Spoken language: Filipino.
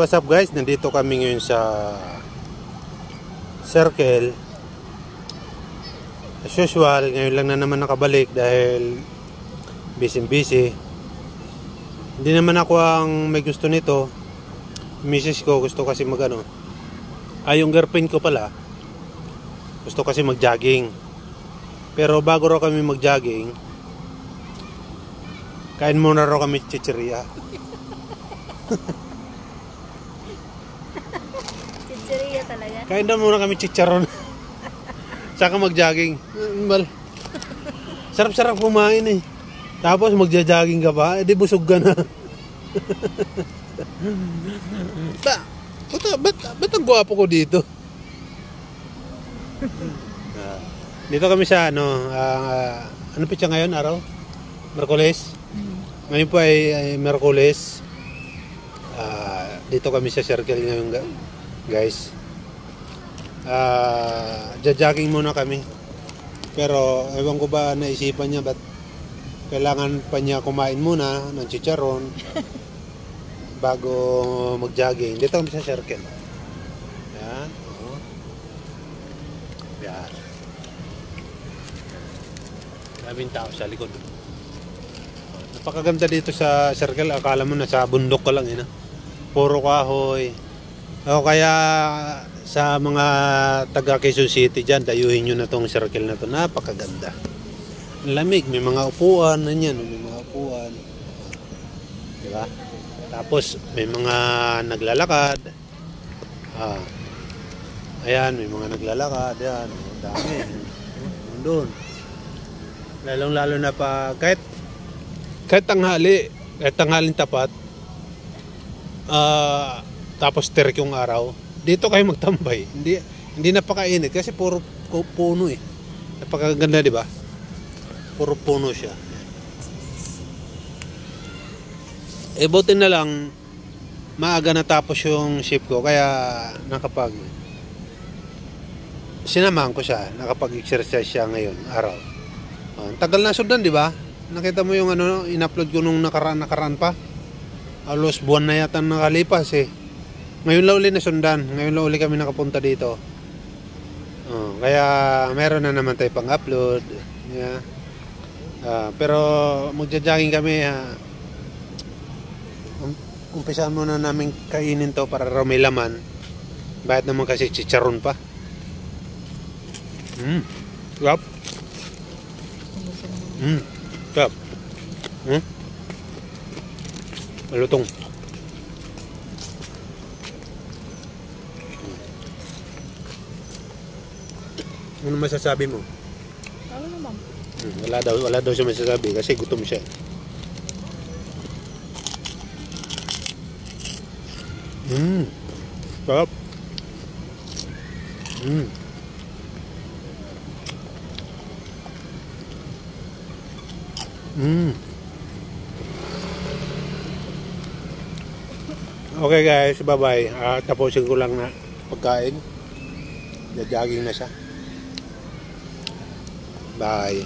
What's up guys, nandito kami ngayon sa Circle. As usual, ngayon lang na naman nakabalik dahil busy. Hindi naman ako ang may gusto nito. Misis ko gusto kasi yung girlfriend ko pala gusto kasi mag-jogging. Pero bago raw kami mag-jogging, kain muna raw kami chichirya. Chichirya talaga? Kain daw muna kami chicharon. Saka mag-jogging. Sarap-sarap kumain eh. Tapos magja-jogging ka pa, edi busog ka na. Ba't ang gwapo ko dito? Dito kami sa ano pitsa ngayon araw? Merkules. Ngayon po ay Merkules. Dito kami sa Circle ngayon guys. Jogging muna kami. Pero ewan ko ba naisipan niya ba't kailangan pa niya kumain muna ng chicharon bago mag-jogging. Dito kami sa Circle. Yan. Yan. Maraming tao sa likod. Napakaganda dito sa Circle. Akala mo nasa bundok ka lang eh. Puro kahoy. O kaya sa mga taga Quezon City dyan, dayuhin nyo na tong Circle na to. Napakaganda. Lamig, may mga upuan na yan, may mga upuan. Diba? Tapos may mga naglalakad. Ayan, may mga naglalakad. Ayan, dami. Doon. Lalong-lalo na pa kahit tanghaling tapat. Tapos terik yung araw. Dito kayo magtambay. Hindi napakainit kasi puro puno eh. Napakaganda, di ba? Puro puno siya. Buti na lang maaga natapos yung shift ko kaya sinamahan ko siya, nakapag-exercise siya ngayon araw. Tagal na sundan, di ba? Nakita mo yung in-upload ko nung nakaraan pa. Alos buwan na yata nakalipas eh. Ngayon lang uli na sundan. Ngayon lang uli kami nakapunta dito. Kaya meron na naman tayo pang-upload. Yeah. Pero magja-jogging kami. Umpisahan muna namin kainin to para raw may laman. Bakit naman kasi chicharon pa? Sarap. Sarap. Malutong. Ano masasabi mo? Ano naman? Wala daw siya masasabi kasi gutom siya. Sarap. Okay guys, bye-bye. Tapusin ko lang na pagkain. Jogging na siya. Bye.